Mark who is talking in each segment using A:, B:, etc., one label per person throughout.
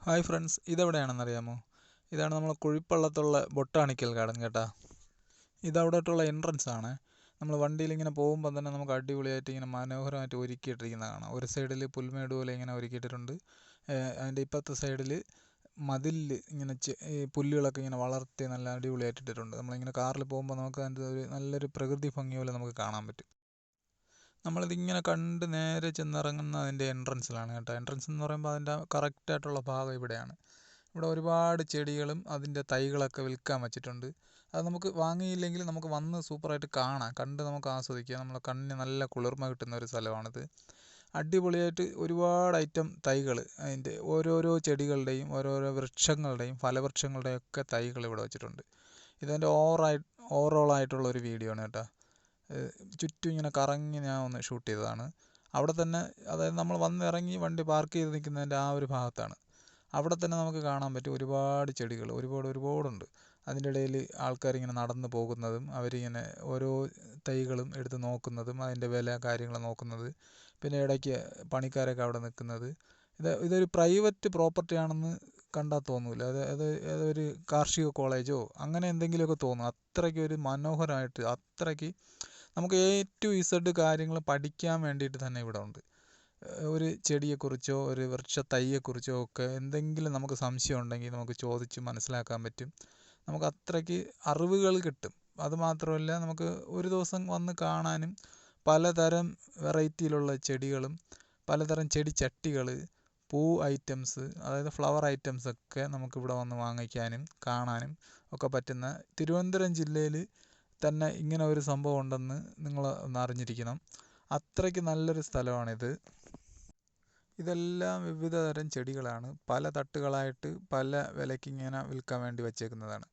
A: Hi friends, ഇതെവിടെയാണെന്നറിയാമോ? ഇതാണ് നമ്മൾ കുഴിപ്പള്ളത്തുള്ള botanical garden കേട്ടാ. ഇതവിടോട്ടുള്ള എൻട്രൻസ് ആണ്. നമ്മൾ വണ്ടിയിൽ ഇങ്ങനെ പോകുമ്പോൾ തന്നെ നമുക്ക് അടിപൊളിയായിട്ട് ഇങ്ങനെ മനോഹരമായിട്ട് ഒരുക്കിയിട്ടിരിക്കുന്നത് കാണാം. ഒരു സൈഡിൽ പുൽമേട് പോലെ ഇങ്ങനെ ഒരുക്കിയിട്ടിട്ടുണ്ട്. അതിൻ്റെ ഇപ്പുറത്തെ സൈഡിൽ മതിലിൽ ഇങ്ങനെ ഈ പുല്ലുകളൊക്കെ ഇങ്ങനെ വളർത്തി നല്ല അടിപൊളിയായിട്ട് ഇട്ടിട്ടുണ്ട്. നമ്മളിങ്ങനെ കാറിൽ പോകുമ്പോൾ നമുക്ക് അതിൻ്റെ ഒരു നല്ലൊരു പ്രകൃതി ഭംഗി പോലെ നമുക്ക് കാണാൻ പറ്റും. നമ്മളിതിങ്ങനെ കണ്ട് നേരെ ചെന്നിറങ്ങുന്ന അതിൻ്റെ എൻട്രൻസിലാണ് കേട്ടോ. എൻട്രൻസ് എന്ന് പറയുമ്പോൾ അതിൻ്റെ കറക്റ്റായിട്ടുള്ള ഭാഗം ഇവിടെയാണ്. ഇവിടെ ഒരുപാട് ചെടികളും അതിൻ്റെ തൈകളൊക്കെ വിൽക്കാൻ വച്ചിട്ടുണ്ട്. അത് നമുക്ക് വാങ്ങിയില്ലെങ്കിൽ നമുക്ക് വന്ന് സൂപ്പറായിട്ട് കാണാം, കണ്ട് നമുക്ക് ആസ്വദിക്കാം. നമ്മളെ കണ്ണിന് നല്ല കുളിർമ കിട്ടുന്ന ഒരു സ്ഥലമാണിത്. അടിപൊളിയായിട്ട് ഒരുപാട് ഐറ്റം തൈകൾ, അതിൻ്റെ ഓരോരോ ചെടികളുടെയും ഓരോരോ വൃക്ഷങ്ങളുടെയും ഫലവൃക്ഷങ്ങളുടെയും ഒക്കെ തൈകൾ ഇവിടെ വച്ചിട്ടുണ്ട്. ഇതെൻ്റെ ഓവറോളായിട്ടുള്ള ഒരു വീഡിയോ ആണ് കേട്ടോ. ചുറ്റും ഇങ്ങനെ കറങ്ങി ഞാൻ ഒന്ന് ഷൂട്ട് ചെയ്തതാണ്. അവിടെ തന്നെ, അതായത് നമ്മൾ വന്നിറങ്ങി വണ്ടി പാർക്ക് ചെയ്ത് നിൽക്കുന്നതിൻ്റെ ആ ഒരു ഭാഗത്താണ്. അവിടെ തന്നെ നമുക്ക് കാണാൻ പറ്റും ഒരുപാട് ചെടികൾ, ഒരുപാടുണ്ട്. അതിൻ്റെ ഇടയിൽ ആൾക്കാരിങ്ങനെ നടന്നു പോകുന്നതും അവരിങ്ങനെ ഓരോ തൈകളും എടുത്ത് നോക്കുന്നതും അതിൻ്റെ വില കാര്യങ്ങൾ നോക്കുന്നത്, പിന്നെ ഇടയ്ക്ക് പണിക്കാരൊക്കെ അവിടെ നിൽക്കുന്നത്. ഇതൊരു പ്രൈവറ്റ് പ്രോപ്പർട്ടി ആണെന്ന് കണ്ടാൽ തോന്നൂല. അതൊരു കാർഷിക കോളേജോ അങ്ങനെ എന്തെങ്കിലുമൊക്കെ തോന്നും. അത്രയ്ക്ക് ഒരു മനോഹരമായിട്ട്, അത്രയ്ക്ക് നമുക്ക് A to Z കാര്യങ്ങൾ പഠിക്കാൻ വേണ്ടിയിട്ട് തന്നെ ഇവിടെ ഉണ്ട്. ഒരു ചെടിയെക്കുറിച്ചോ ഒരു വൃക്ഷ തൈയെക്കുറിച്ചോ ഒക്കെ എന്തെങ്കിലും നമുക്ക് സംശയം ഉണ്ടെങ്കിൽ നമുക്ക് ചോദിച്ച് മനസ്സിലാക്കാൻ പറ്റും. നമുക്ക് അത്രയ്ക്ക് അറിവുകൾ കിട്ടും. അതുമാത്രമല്ല, നമുക്ക് ഒരു ദിവസം വന്ന് കാണാനും പലതരം വെറൈറ്റിയിലുള്ള ചെടികളും പലതരം ചെടിച്ചട്ടികൾ, പൂ ഐറ്റംസ്, അതായത് ഫ്ലവർ ഐറ്റംസ് ഒക്കെ നമുക്കിവിടെ വന്ന് വാങ്ങിക്കാനും കാണാനും ഒക്കെ പറ്റുന്ന, തിരുവനന്തപുരം ജില്ലയിൽ തന്നെ ഇങ്ങനെ ഒരു സംഭവം ഉണ്ടെന്ന് നിങ്ങൾ ഒന്ന് അറിഞ്ഞിരിക്കണം. അത്രയ്ക്ക് നല്ലൊരു സ്ഥലമാണിത്. ഇതെല്ലാം വിവിധ തരം ചെടികളാണ്. പല തട്ടുകളായിട്ട് പല വിലയ്ക്ക് ഇങ്ങനെ വിൽക്കാൻ വേണ്ടി വച്ചേക്കുന്നതാണ്.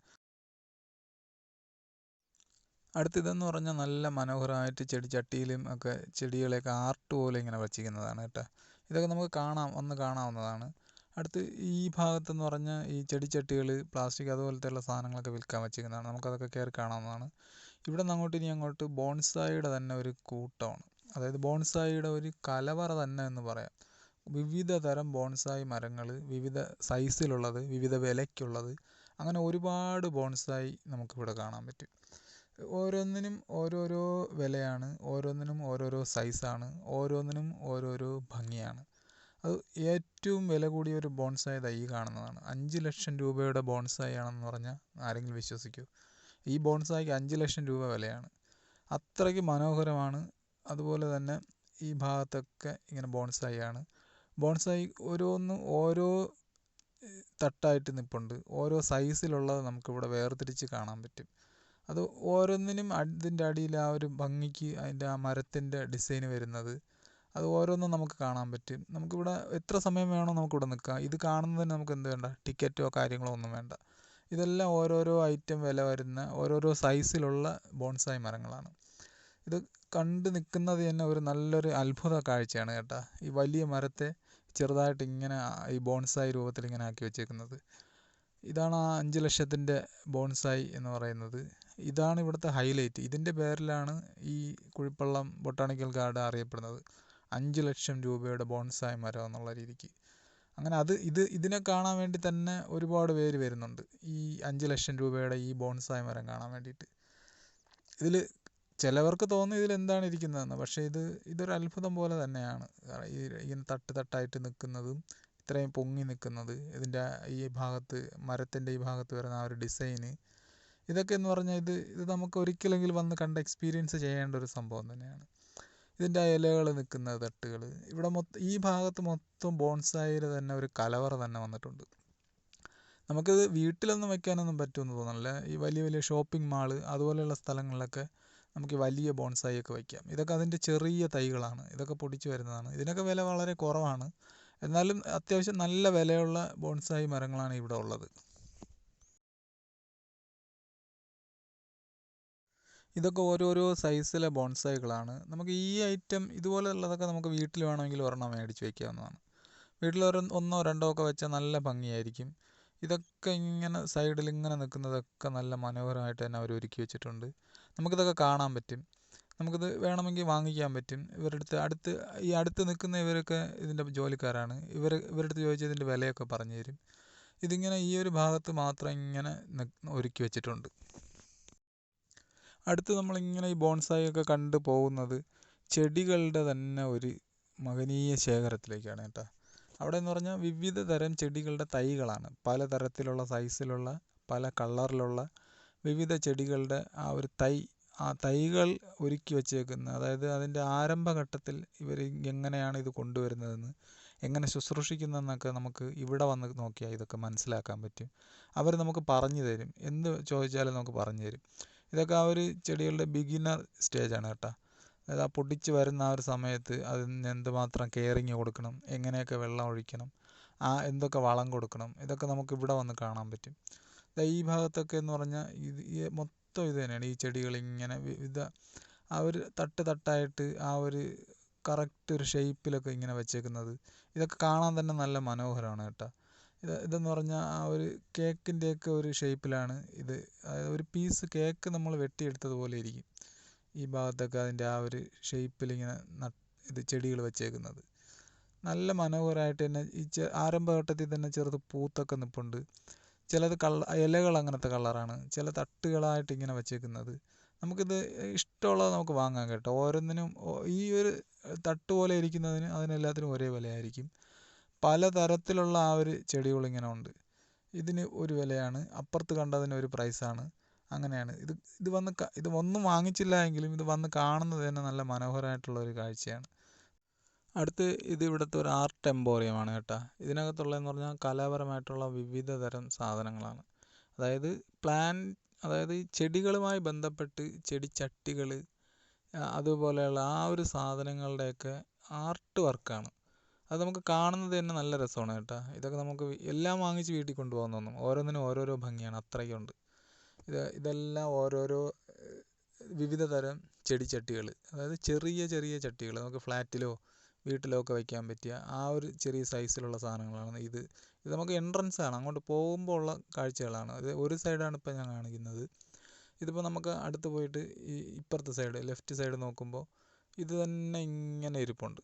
A: അടുത്തിതെന്ന് പറഞ്ഞാൽ നല്ല മനോഹരമായിട്ട് ചെടിച്ചട്ടിയിലും ഒക്കെ ചെടികളെയൊക്കെ ആർട്ട് പോലെ ഇങ്ങനെ വച്ചിരിക്കുന്നതാണ് കേട്ടോ. ഇതൊക്കെ നമുക്ക് വന്ന് കാണാവുന്നതാണ്. അടുത്ത് ഈ ഭാഗത്തെന്ന് പറഞ്ഞാൽ ഈ ചെടിച്ചട്ടികൾ, പ്ലാസ്റ്റിക് അതുപോലത്തെയുള്ള സാധനങ്ങളൊക്കെ വിൽക്കാൻ വച്ചിരിക്കുന്നതാണ്. നമുക്കതൊക്കെ കയറി കാണാവുന്നതാണ്. ഇവിടെ നിന്ന് ഇനി അങ്ങോട്ട് ബോൺസായിയുടെ തന്നെ ഒരു കൂട്ടമാണ്. അതായത് ബോൺസായിയുടെ ഒരു കലവറ തന്നെ എന്ന് പറയാം. വിവിധ തരം ബോൺസായി മരങ്ങൾ, വിവിധ സൈസിലുള്ളത്, വിവിധ വിലയ്ക്കുള്ളത്, അങ്ങനെ ഒരുപാട് ബോൺസായി നമുക്കിവിടെ കാണാൻ പറ്റും. ഓരോന്നിനും ഓരോരോ വിലയാണ്, ഓരോന്നിനും ഓരോരോ സൈസാണ്, ഓരോന്നിനും ഓരോരോ ഭംഗിയാണ്. അത് ഏറ്റവും വില കൂടിയ ഒരു ബോൺസായി തൈ കാണുന്നതാണ്. 5 ലക്ഷം രൂപയുടെ ബോൺസായി ആണെന്ന് പറഞ്ഞാൽ ആരെങ്കിലും വിശ്വസിക്കുമോ? ഈ ബോൺസായിക്ക് 5 ലക്ഷം രൂപ വിലയാണ്. അത്രയ്ക്ക് മനോഹരമാണ്. അതുപോലെ തന്നെ ഈ ഭാഗത്തൊക്കെ ഇങ്ങനെ ബോൺസായി ആണ്. ബോൺസായി ഓരോന്നും ഓരോ തട്ടായിട്ട് നിൽപ്പുണ്ട്. ഓരോ സൈസിലുള്ളത് നമുക്കിവിടെ വേർതിരിച്ച് കാണാൻ പറ്റും. അത് ഓരോന്നിനും അതിൻ്റെ അടിയിൽ ആ ഒരു ഭംഗിക്ക് അതിൻ്റെ ആ മരത്തിൻ്റെ ഡിസൈൻ വരുന്നത്, അത് ഓരോന്നും നമുക്ക് കാണാൻ പറ്റും. നമുക്കിവിടെ എത്ര സമയം വേണോ നമുക്കിവിടെ നിൽക്കാം. ഇത് കാണുന്നതിന് നമുക്ക് എന്ത് വേണ്ട, ടിക്കറ്റോ കാര്യങ്ങളോ ഒന്നും വേണ്ട. ഇതെല്ലാം ഓരോരോ ഐറ്റം വില വരുന്ന ഓരോരോ സൈസിലുള്ള ബോൺസായി മരങ്ങളാണ്. ഇത് കണ്ട് നിൽക്കുന്നത് തന്നെ ഒരു നല്ലൊരു അത്ഭുത കാഴ്ചയാണ് കേട്ടോ. ഈ വലിയ മരത്തെ ചെറുതായിട്ട് ഇങ്ങനെ ഈ ബോൺസായി രൂപത്തിൽ ഇങ്ങനെ ആക്കി വെച്ചേക്കുന്നത്. ഇതാണ് ആ 5 ലക്ഷത്തിൻ്റെ ബോൺസായി എന്ന് പറയുന്നത്. ഇതാണ് ഇവിടുത്തെ ഹൈലൈറ്റ്. ഇതിൻ്റെ പേരിലാണ് ഈ കുഴിപ്പള്ളം ബൊട്ടാണിക്കൽ ഗാർഡൻ അറിയപ്പെടുന്നത്. 5 ലക്ഷം രൂപയുടെ ബോൺസായി മരം എന്നുള്ള രീതിക്ക്. അങ്ങനെ ഇതിനെ കാണാൻ വേണ്ടി തന്നെ ഒരുപാട് പേര് വരുന്നുണ്ട്, ഈ 5 ലക്ഷം രൂപയുടെ ഈ ബോൺസായി മരം കാണാൻ വേണ്ടിയിട്ട്. ഇതിൽ ചിലവർക്ക് തോന്നും ഇതിലെന്താണ് ഇരിക്കുന്നതെന്ന്. പക്ഷേ ഇതൊരു അത്ഭുതം പോലെ തന്നെയാണ്. ഇങ്ങനെ തട്ടായിട്ട് നിൽക്കുന്നതും ഇത്രയും പൊങ്ങി നിൽക്കുന്നത്, ഇതിൻ്റെ ഈ ഭാഗത്ത്, മരത്തിൻ്റെ ഈ ഭാഗത്ത് വരുന്ന ആ ഒരു ഡിസൈന്, ഇതൊക്കെ എന്ന് പറഞ്ഞാൽ ഇത് നമുക്ക് ഒരിക്കലെങ്കിലും വന്ന് കണ്ട് എക്സ്പീരിയൻസ് ചെയ്യേണ്ട ഒരു സംഭവം തന്നെയാണ്. ഇതിൻ്റെ ഇലകൾ നിൽക്കുന്ന തട്ടുകൾ, ഇവിടെ ഈ ഭാഗത്ത് മൊത്തം ബോൺസായിയുടെ തന്നെ ഒരു കലവറ തന്നെ വന്നിട്ടുണ്ട്. നമുക്കിത് വീട്ടിലൊന്നും വെക്കാനൊന്നും പറ്റുമെന്ന് തോന്നുന്നില്ല. ഈ വലിയ വലിയ ഷോപ്പിംഗ് മാള് അതുപോലെയുള്ള സ്ഥലങ്ങളിലൊക്കെ നമുക്ക് വലിയ ബോൺസായി ഒക്കെ വയ്ക്കാം. ഇതൊക്കെ അതിൻ്റെ ചെറിയ തൈകളാണ്, ഇതൊക്കെ പൊടിച്ച് വരുന്നതാണ്. ഇതിനൊക്കെ വില വളരെ കുറവാണ്. എന്നാലും അത്യാവശ്യം നല്ല വിലയുള്ള ബോൺസായി മരങ്ങളാണ് ഇവിടെ ഉള്ളത്. ഇതൊക്കെ ഓരോരോ സൈസിലെ ബോൺസായികളാണ്. നമുക്ക് ഈ ഐറ്റം ഇതുപോലെയുള്ളതൊക്കെ നമുക്ക് വീട്ടിൽ വേണമെങ്കിൽ ഒരെണ്ണം മേടിച്ച് വയ്ക്കാവുന്നതാണ്. വീട്ടിൽ ഒന്നോ രണ്ടോ ഒക്കെ വെച്ചാൽ നല്ല ഭംഗിയായിരിക്കും. ഇതൊക്കെ ഇങ്ങനെ സൈഡിൽ ഇങ്ങനെ നിൽക്കുന്നതൊക്കെ നല്ല മനോഹരമായിട്ട് തന്നെ അവർ ഒരുക്കി വെച്ചിട്ടുണ്ട്. നമുക്കിതൊക്കെ കാണാൻ പറ്റും. നമുക്കിത് വേണമെങ്കിൽ വാങ്ങിക്കാൻ പറ്റും. അടുത്ത് നിൽക്കുന്ന ഇവരൊക്കെ ഇതിൻ്റെ ജോലിക്കാരാണ്. ഇവരുടെ അടുത്ത് ചോദിച്ചാൽ ഇതിൻ്റെ വിലയൊക്കെ പറഞ്ഞു തരും. ഇതിങ്ങനെ ഈ ഒരു ഭാഗത്ത് മാത്രം ഇങ്ങനെ ഒരുക്കി വെച്ചിട്ടുണ്ട്. അടുത്ത് നമ്മളിങ്ങനെ ഈ ബോൺസായി ഒക്കെ കണ്ടു പോകുന്നത് ചെടികളുടെ തന്നെ ഒരു മഹനീയ ശേഖരത്തിലേക്കാണ് കേട്ടോ. അവിടെ എന്ന് പറഞ്ഞാൽ വിവിധ തരം ചെടികളുടെ തൈകളാണ്. പല തരത്തിലുള്ള സൈസിലുള്ള, പല കളറിലുള്ള വിവിധ ചെടികളുടെ ആ തൈകൾ ഒരുക്കി വച്ചേക്കുന്ന, അതായത് അതിൻ്റെ ആരംഭഘട്ടത്തിൽ ഇവർ എങ്ങനെയാണ് ഇത് കൊണ്ടുവരുന്നതെന്ന്, എങ്ങനെ ശുശ്രൂഷിക്കുന്നതെന്നൊക്കെ നമുക്ക് ഇവിടെ വന്ന് നോക്കിയാൽ ഇതൊക്കെ മനസ്സിലാക്കാൻ പറ്റും. അവർ നമുക്ക് പറഞ്ഞു തരും. എന്ത് ചോദിച്ചാലും നമുക്ക് പറഞ്ഞു തരും. ഇതൊക്കെ ആ ഒരു ചെടികളുടെ ബിഗിനർ സ്റ്റേജാണ് കേട്ടോ. അതായത് ആ പൊടിച്ച് വരുന്ന ആ ഒരു സമയത്ത് അതിന് എന്തുമാത്രം കെയറിങ് കൊടുക്കണം, എങ്ങനെയൊക്കെ വെള്ളം ഒഴിക്കണം, എന്തൊക്കെ വളം കൊടുക്കണം, ഇതൊക്കെ നമുക്ക് ഇവിടെ വന്ന് കാണാൻ പറ്റും. ഈ ഭാഗത്തൊക്കെ എന്ന് പറഞ്ഞാൽ മൊത്തം ഇത് തന്നെയാണ്. ഈ ചെടികൾ ഇങ്ങനെ ആ ഒരു തട്ടായിട്ട് ആ ഒരു കറക്റ്റ് ഒരു ഷേപ്പിലൊക്കെ ഇങ്ങനെ വെച്ചേക്കുന്നത്, ഇതൊക്കെ കാണാൻ തന്നെ നല്ല മനോഹരമാണ് കേട്ടോ. ഇതെന്ന് പറഞ്ഞാൽ ആ ഒരു കേക്കിൻ്റെയൊക്കെ ഒരു ഷേപ്പിലാണ് ഇത്. അതായത് ഒരു പീസ് കേക്ക് നമ്മൾ വെട്ടിയെടുത്തതുപോലെ ഇരിക്കും ഈ ഭാഗത്തൊക്കെ അതിൻ്റെ ആ ഒരു ഷേപ്പിലിങ്ങനെ ഇത് ചെടികൾ വെച്ചേക്കുന്നത്. നല്ല മനോഹരമായിട്ട് തന്നെ ഈ ആരംഭഘട്ടത്തിൽ തന്നെ ചെറുത് പൂത്തൊക്കെ നിൽപ്പുണ്ട്. ചിലത് ഇലകൾ അങ്ങനത്തെ കളറാണ്, ചില തട്ടുകളായിട്ട് ഇങ്ങനെ വെച്ചേക്കുന്നത്. നമുക്കിത് ഇഷ്ടമുള്ളത് നമുക്ക് വാങ്ങാം കേട്ടോ. ഓരോന്നിനും ഈ ഒരു തട്ട് പോലെ ഇരിക്കുന്നതിന് അതിനെല്ലാത്തിനും ഒരേ വിലയായിരിക്കും. പലതരത്തിലുള്ള ആ ഒരു ചെടികളിങ്ങനെ ഉണ്ട്. ഇതിന് ഒരു വിലയാണ്, അപ്പുറത്ത് കണ്ടതിന് ഒരു പ്രൈസാണ്. അങ്ങനെയാണ് ഇത് ഒന്നും വാങ്ങിച്ചില്ല എങ്കിലും ഇത് വന്ന് കാണുന്നത് തന്നെ നല്ല മനോഹരമായിട്ടുള്ള ഒരു കാഴ്ചയാണ്. അടുത്ത് ഇത് ഇവിടുത്തെ ഒരു ആർട്ട് എംപോറിയമാണ് കേട്ടോ. ഇതിനകത്തുള്ളതെന്ന് പറഞ്ഞാൽ കലാപരമായിട്ടുള്ള വിവിധ തരം സാധനങ്ങളാണ്. അതായത് ചെടികളുമായി ബന്ധപ്പെട്ട് ചെടിച്ചട്ടികൾ, അതുപോലെയുള്ള ആ ഒരു സാധനങ്ങളുടെയൊക്കെ ആർട്ട് വർക്കാണ്. അത് നമുക്ക് കാണുന്നത് തന്നെ നല്ല രസമാണ് കേട്ടോ. ഇതൊക്കെ നമുക്ക് എല്ലാം വാങ്ങിച്ച് വീട്ടിൽ കൊണ്ടുപോകാൻ തോന്നും. ഓരോന്നിനും ഓരോരോ ഭംഗിയാണ്, അത്രയ്ക്കുണ്ട്. ഇതെല്ലാം ഓരോരോ വിവിധ തരം ചെടിച്ചട്ടികൾ, അതായത് ചെറിയ ചെറിയ ചട്ടികൾ, നമുക്ക് ഫ്ലാറ്റിലോ വീട്ടിലോ ഒക്കെ വയ്ക്കാൻ പറ്റിയ ആ ഒരു ചെറിയ സൈസിലുള്ള സാധനങ്ങളാണ് ഇത്. നമുക്ക് എൻട്രൻസ് ആണ്, അങ്ങോട്ട് പോകുമ്പോൾ ഉള്ള കാഴ്ചകളാണ്. ഇത് ഒരു സൈഡാണ് ഇപ്പോൾ ഞാൻ കാണിക്കുന്നത്. ഇതിപ്പോൾ നമുക്ക് അടുത്ത് പോയിട്ട് ഈ ഇപ്പുറത്തെ സൈഡ്, ലെഫ്റ്റ് സൈഡ് നോക്കുമ്പോൾ ഇത് തന്നെ ഇങ്ങനെ ഇരിപ്പുണ്ട്.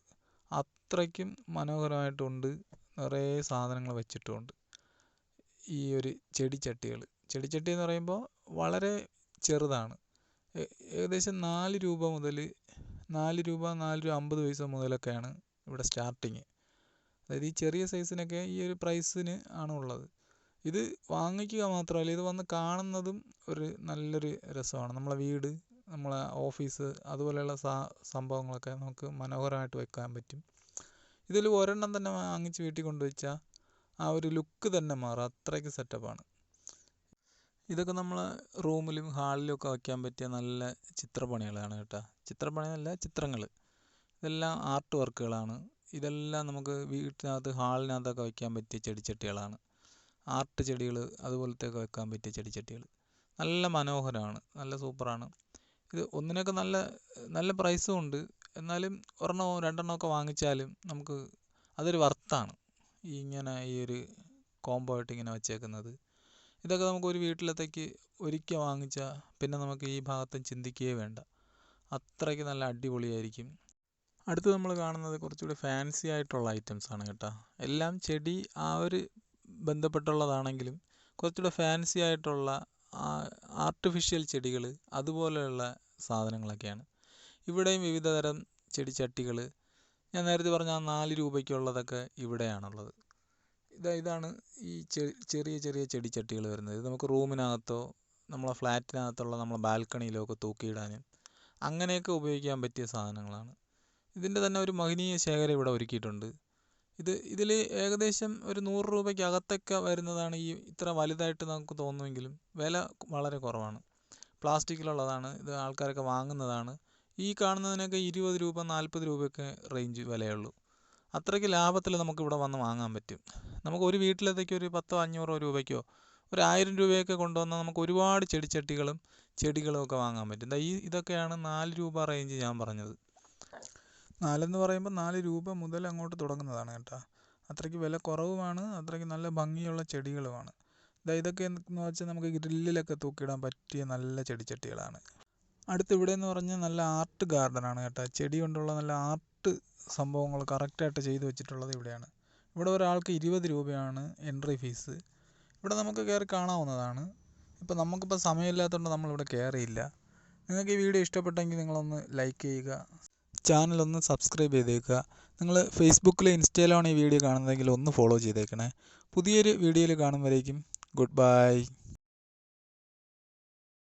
A: അത്രയ്ക്കും മനോഹരമായിട്ടുണ്ട്. നിറയെ സാധനങ്ങൾ വെച്ചിട്ടുമുണ്ട് ഈ ഒരു ചെടിച്ചട്ടി എന്ന് പറയുമ്പോൾ വളരെ ചെറുതാണ്. ഏകദേശം 4 രൂപ മുതൽ 4 രൂപ 4.50 പൈസ മുതലൊക്കെയാണ് ഇവിടെ സ്റ്റാർട്ടിങ്. അതായത് ഈ ചെറിയ സൈസിനൊക്കെ ഈ ഒരു പ്രൈസിന് ആണ് ഉള്ളത്. ഇത് വാങ്ങിക്കുക മാത്രമല്ല, ഇത് വന്ന് കാണുന്നതും ഒരു നല്ലൊരു രസമാണ്. നമ്മളെ വീട്, നമ്മളെ ഓഫീസ്, അതുപോലെയുള്ള സംഭവങ്ങളൊക്കെ നമുക്ക് മനോഹരമായിട്ട് വെക്കാൻ പറ്റും. ഇതിൽ ഒരെണ്ണം തന്നെ വാങ്ങിച്ച് വീട്ടിൽ കൊണ്ടുവച്ചാൽ ആ ഒരു ലുക്ക് തന്നെ മാറും. അത്രയ്ക്ക് സെറ്റപ്പാണ്. ഇതൊക്കെ നമ്മൾ റൂമിലും ഹാളിലും ഒക്കെ വയ്ക്കാൻ പറ്റിയ നല്ല ചിത്രപ്പണികളാണ് കേട്ടോ. ചിത്രപ്പണിയല്ല, ചിത്രങ്ങൾ. ഇതെല്ലാം ആർട്ട് വർക്കുകളാണ്. ഇതെല്ലാം നമുക്ക് വീട്ടിനകത്ത് ഹാളിനകത്തൊക്കെ വയ്ക്കാൻ പറ്റിയ ചെടിച്ചട്ടികളാണ്. ആർട്ട് ചെടികൾ അതുപോലത്തെയൊക്കെ വെക്കാൻ പറ്റിയ ചെടിച്ചട്ടികൾ. നല്ല മനോഹരമാണ്, നല്ല സൂപ്പറാണ്. ഇത് ഒന്നിനൊക്കെ നല്ല നല്ല പ്രൈസും ഉണ്ട്. എന്നാലും ഒരെണ്ണമോ രണ്ടെണ്ണമൊക്കെ വാങ്ങിച്ചാലും നമുക്ക് അതൊരു വർത്താണ്. ഈ ഒരു കോംബോ ആയിട്ട് ഇങ്ങനെ വെച്ചേക്കുന്നത്. ഇതൊക്കെ നമുക്ക് ഒരു വീട്ടിലത്തേക്ക് ഒരിക്കൽ വാങ്ങിച്ചാൽ പിന്നെ നമുക്ക് ഈ ഭാഗത്തും ചിന്തിക്കുകയേ വേണ്ട. അത്രയ്ക്ക് നല്ല അടിപൊളിയായിരിക്കും. അടുത്ത് നമ്മൾ കാണുന്നത് കുറച്ചുകൂടി ഫാൻസി ആയിട്ടുള്ള ഐറ്റംസാണ് കേട്ടോ. എല്ലാം ചെടി ആ ഒരു ബന്ധപ്പെട്ടുള്ളതാണെങ്കിലും കുറച്ചുകൂടെ ഫാൻസി ആയിട്ടുള്ള ആർട്ടിഫിഷ്യൽ ചെടികൾ, അതുപോലെയുള്ള സാധനങ്ങളൊക്കെയാണ്. ഇവിടെയും വിവിധ തരം ചെടിച്ചട്ടികൾ, ഞാൻ നേരത്തെ പറഞ്ഞ ആ 4 രൂപയ്ക്കുള്ളതൊക്കെ ഇവിടെയാണുള്ളത്. ഇതാണ് ഈ ചെറിയ ചെറിയ ചെടിച്ചട്ടികൾ വരുന്നത്. ഇത് നമുക്ക് റൂമിനകത്തോ നമ്മളെ ഫ്ലാറ്റിനകത്തുള്ള നമ്മളെ ബാൽക്കണിയിലോ ഒക്കെ തൂക്കിയിടാനും അങ്ങനെയൊക്കെ ഉപയോഗിക്കാൻ പറ്റിയ സാധനങ്ങളാണ്. ഇതിൻ്റെ തന്നെ ഒരു മഹനീയ ശേഖരം ഇവിടെ ഒരുക്കിയിട്ടുണ്ട്. ഇതിൽ ഏകദേശം ഒരു 100 രൂപയ്ക്കകത്തൊക്കെ വരുന്നതാണ്. ഇത്ര വലുതായിട്ട് നമുക്ക് തോന്നുമെങ്കിലും വില വളരെ കുറവാണ്. പ്ലാസ്റ്റിക്കിലുള്ളതാണ്. ഇത് ആൾക്കാരൊക്കെ വാങ്ങുന്നതാണ്. ഈ കാണുന്നതിനൊക്കെ 20 രൂപ 40 രൂപയൊക്കെ റേഞ്ച് വിലയുള്ളൂ. അത്രയ്ക്ക് ലാഭത്തിൽ നമുക്കിവിടെ വന്ന് വാങ്ങാൻ പറ്റും. നമുക്ക് ഒരു വീട്ടിലത്തേക്ക് ഒരു 100-500 രൂപയ്ക്കോ ഒരു 1000 രൂപയൊക്കെ കൊണ്ടുവന്നാൽ നമുക്ക് ഒരുപാട് ചെടികളും ഒക്കെ വാങ്ങാൻ പറ്റും. ഇതൊക്കെയാണ് 4 രൂപ റേഞ്ച് ഞാൻ പറഞ്ഞത്. 4 പറയുമ്പോൾ 4 രൂപ മുതൽ അങ്ങോട്ട് തുടങ്ങുന്നതാണ് കേട്ടോ. അത്രയ്ക്ക് വില കുറവുമാണ്, അത്രയ്ക്ക് നല്ല ഭംഗിയുള്ള ചെടികളുമാണ്. ഇതൊക്കെ എന്ന് വെച്ചാൽ നമുക്ക് ഗ്രില്ലിലൊക്കെ തൂക്കിയിടാൻ പറ്റിയ നല്ല ചെടിച്ചട്ടികളാണ്. അടുത്ത് ഇവിടെ എന്ന് പറഞ്ഞാൽ നല്ല ആർട്ട് ഗാർഡനാണ് കേട്ടോ. ചെടി കൊണ്ടുള്ള നല്ല ആർട്ട് സംഭവങ്ങൾ കറക്റ്റായിട്ട് ചെയ്തു വെച്ചിട്ടുള്ളത് ഇവിടെയാണ്. ഇവിടെ ഒരാൾക്ക് 20 രൂപയാണ് എൻട്രി ഫീസ്. ഇവിടെ നമുക്ക് കയറി കാണാവുന്നതാണ്. ഇപ്പം നമുക്കിപ്പോൾ സമയമില്ലാത്തതുകൊണ്ട് നമ്മളിവിടെ കയറിയില്ല. നിങ്ങൾക്ക് ഈ വീഡിയോ ഇഷ്ടപ്പെട്ടെങ്കിൽ നിങ്ങളൊന്ന് ലൈക്ക് ചെയ്യുക, ചാനലൊന്ന് സബ്സ്ക്രൈബ് ചെയ്തേക്കുക. നിങ്ങൾ ഫേസ്ബുക്കിലോ ഇൻസ്റ്റയിലാണ് ഈ വീഡിയോ കാണുന്നതെങ്കിൽ ഒന്ന് ഫോളോ ചെയ്തേക്കണേ. പുതിയൊരു വീഡിയോയിൽ കാണുമ്പോഴേക്കും ഗുഡ് ബൈ.